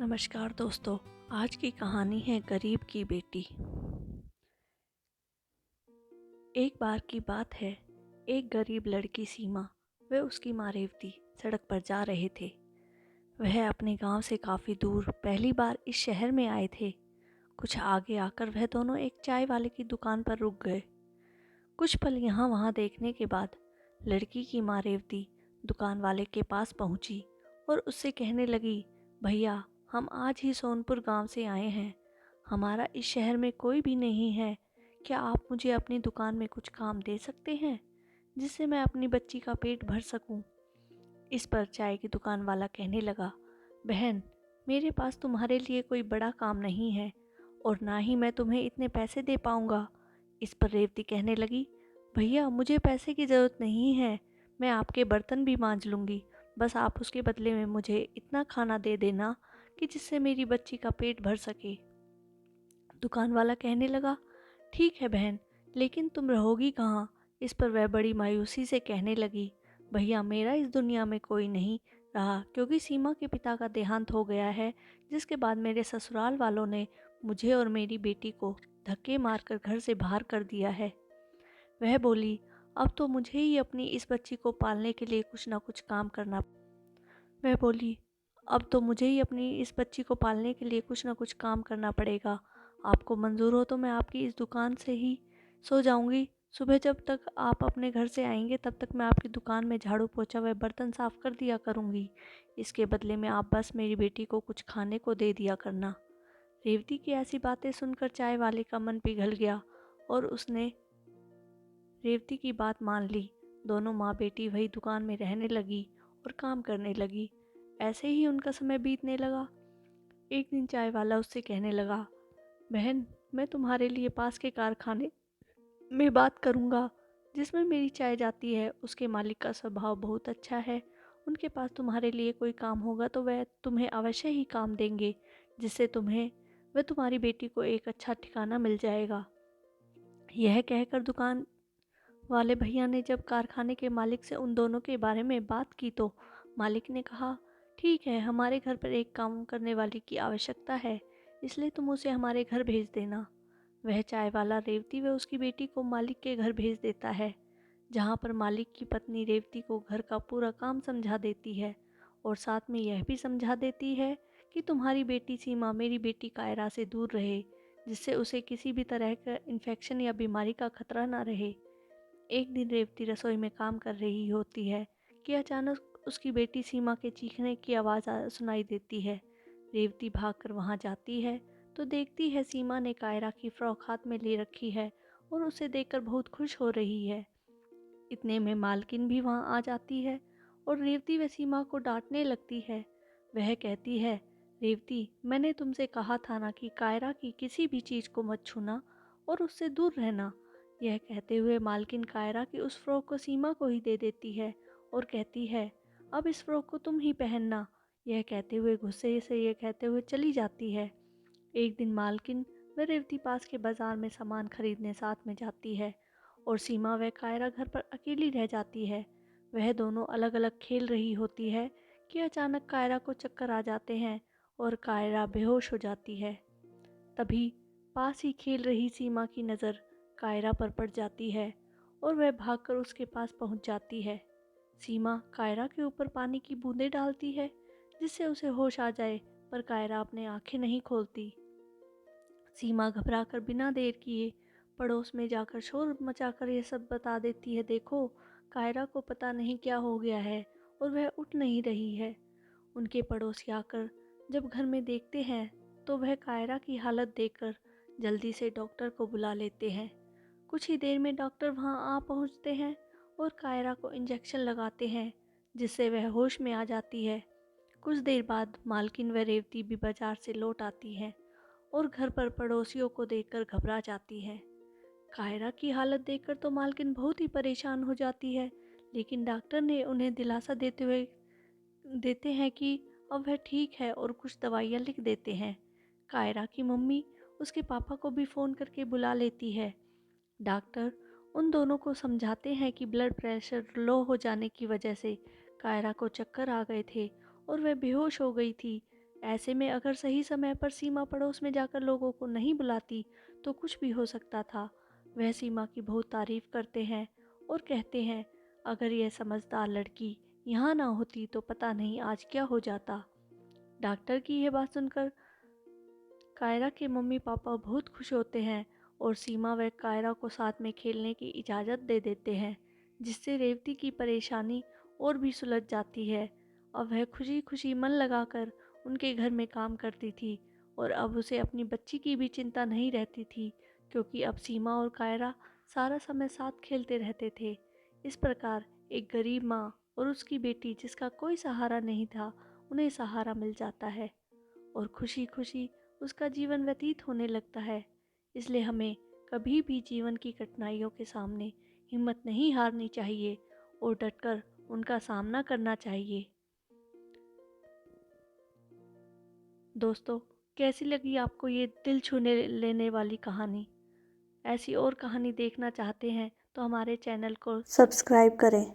नमस्कार दोस्तों। आज की कहानी है गरीब की बेटी। एक बार की बात है, एक गरीब लड़की सीमा व उसकी माँ रेवती सड़क पर जा रहे थे। वह अपने गांव से काफ़ी दूर पहली बार इस शहर में आए थे। कुछ आगे आकर वह दोनों एक चाय वाले की दुकान पर रुक गए। कुछ पल यहाँ वहाँ देखने के बाद लड़की की माँ रेवती दुकान वाले के पास पहुँची और उससे कहने लगी, भैया, हम आज ही सोनपुर गांव से आए हैं। हमारा इस शहर में कोई भी नहीं है। क्या आप मुझे अपनी दुकान में कुछ काम दे सकते हैं जिससे मैं अपनी बच्ची का पेट भर सकूं? इस पर चाय की दुकान वाला कहने लगा, बहन, मेरे पास तुम्हारे लिए कोई बड़ा काम नहीं है और ना ही मैं तुम्हें इतने पैसे दे पाऊंगा। इस पर रेवती कहने लगी, भैया, मुझे पैसे की ज़रूरत नहीं है। मैं आपके बर्तन भी मांज लूँगी। बस आप उसके बदले में मुझे इतना खाना दे देना कि जिससे मेरी बच्ची का पेट भर सके। दुकान वाला कहने लगा, ठीक है बहन, लेकिन तुम रहोगी कहाँ? इस पर वह बड़ी मायूसी से कहने लगी, भैया, मेरा इस दुनिया में कोई नहीं रहा क्योंकि सीमा के पिता का देहांत हो गया है, जिसके बाद मेरे ससुराल वालों ने मुझे और मेरी बेटी को धक्के मारकर घर से बाहर कर दिया है। वह बोली, अब तो मुझे ही अपनी इस बच्ची को पालने के लिए कुछ ना कुछ काम करना वह बोली, अब तो मुझे ही अपनी इस बच्ची को पालने के लिए कुछ ना कुछ काम करना पड़ेगा। आपको मंजूर हो तो मैं आपकी इस दुकान से ही सो जाऊंगी। सुबह जब तक आप अपने घर से आएंगे तब तक मैं आपकी दुकान में झाड़ू पोछा व बर्तन साफ कर दिया करूंगी। इसके बदले में आप बस मेरी बेटी को कुछ खाने को दे दिया करना। रेवती की ऐसी बातें सुनकर चाय वाले का मन पिघल गया और उसने रेवती की बात मान ली। दोनों माँ बेटी वही दुकान में रहने लगी और काम करने लगी। ऐसे ही उनका समय बीतने लगा। एक दिन चाय वाला उससे कहने लगा, बहन, मैं तुम्हारे लिए पास के कारखाने में बात करूँगा जिसमें मेरी चाय जाती है। उसके मालिक का स्वभाव बहुत अच्छा है। उनके पास तुम्हारे लिए कोई काम होगा तो वह तुम्हें अवश्य ही काम देंगे, जिससे तुम्हें व तुम्हारी बेटी को एक अच्छा ठिकाना मिल जाएगा। यह कहकर दुकान वाले भैया ने जब कारखाने के मालिक से उन दोनों के बारे में बात की तो मालिक ने कहा, ठीक है, हमारे घर पर एक काम करने वाली की आवश्यकता है, इसलिए तुम उसे हमारे घर भेज देना। वह चाय वाला रेवती व उसकी बेटी को मालिक के घर भेज देता है, जहाँ पर मालिक की पत्नी रेवती को घर का पूरा काम समझा देती है और साथ में यह भी समझा देती है कि तुम्हारी बेटी सीमा मेरी बेटी कायरा से दूर रहे, जिससे उसे किसी भी तरह का इन्फेक्शन या बीमारी का खतरा ना रहे। एक दिन रेवती रसोई में काम कर रही होती है कि अचानक उसकी बेटी सीमा के चीखने की आवाज़ सुनाई देती है। रेवती भागकर वहां जाती है तो देखती है सीमा ने कायरा की फ्रॉक हाथ में ले रखी है और उसे देखकर बहुत खुश हो रही है। इतने में मालकिन भी वहां आ जाती है और रेवती व सीमा को डांटने लगती है। वह कहती है, रेवती, मैंने तुमसे कहा था ना कि कायरा की किसी भी चीज़ को मत छूना और उससे दूर रहना। यह कहते हुए मालकिन कायरा की उस फ्रॉक को सीमा को ही दे देती है और कहती है, अब इस फ्रॉक को तुम ही पहनना। यह कहते हुए गुस्से से यह कहते हुए चली जाती है। एक दिन मालकिन व रेवती पास के बाजार में सामान खरीदने साथ में जाती है और सीमा व कायरा घर पर अकेली रह जाती है। वह दोनों अलग अलग खेल रही होती है कि अचानक कायरा को चक्कर आ जाते हैं और कायरा बेहोश हो जाती है। तभी पास ही खेल रही सीमा की नज़र कायरा पर पड़ जाती है और वह भागकर उसके पास पहुंच जाती है। सीमा कायरा के ऊपर पानी की बूंदें डालती है जिससे उसे होश आ जाए, पर कायरा अपने आंखें नहीं खोलती। सीमा घबराकर बिना देर किए पड़ोस में जाकर शोर मचाकर यह सब बता देती है, देखो, कायरा को पता नहीं क्या हो गया है और वह उठ नहीं रही है। उनके पड़ोसी आकर जब घर में देखते हैं तो वह कायरा की हालत देखकर जल्दी से डॉक्टर को बुला लेते हैं। कुछ ही देर में डॉक्टर वहां आ पहुंचते हैं और कायरा को इंजेक्शन लगाते हैं जिससे वह होश में आ जाती है। कुछ देर बाद मालकिन व रेवती भी बाजार से लौट आती है और घर पर पड़ोसियों को देखकर घबरा जाती है। कायरा की हालत देखकर तो मालकिन बहुत ही परेशान हो जाती है, लेकिन डॉक्टर ने उन्हें दिलासा देते हैं कि अब वह ठीक है और कुछ दवाइयाँ लिख देते हैं। कायरा की मम्मी उसके पापा को भी फ़ोन करके बुला लेती है। डॉक्टर उन दोनों को समझाते हैं कि ब्लड प्रेशर लो हो जाने की वजह से कायरा को चक्कर आ गए थे और वह बेहोश हो गई थी। ऐसे में अगर सही समय पर सीमा पड़ोस में जाकर लोगों को नहीं बुलाती तो कुछ भी हो सकता था। वह सीमा की बहुत तारीफ करते हैं और कहते हैं, अगर यह समझदार लड़की यहाँ ना होती तो पता नहीं आज क्या हो जाता। डॉक्टर की यह बात सुनकर कायरा के मम्मी पापा बहुत खुश होते हैं और सीमा व कायरा को साथ में खेलने की इजाज़त दे देते हैं, जिससे रेवती की परेशानी और भी सुलझ जाती है। अब वह खुशी खुशी मन लगाकर उनके घर में काम करती थी और अब उसे अपनी बच्ची की भी चिंता नहीं रहती थी, क्योंकि अब सीमा और कायरा सारा समय साथ खेलते रहते थे। इस प्रकार एक गरीब माँ और उसकी बेटी जिसका कोई सहारा नहीं था, उन्हें सहारा मिल जाता है और खुशी खुशी उसका जीवन व्यतीत होने लगता है। इसलिए हमें कभी भी जीवन की कठिनाइयों के सामने हिम्मत नहीं हारनी चाहिए और डटकर उनका सामना करना चाहिए। दोस्तों, कैसी लगी आपको ये दिल छूने लेने वाली कहानी? ऐसी और कहानी देखना चाहते हैं तो हमारे चैनल को सब्सक्राइब करें।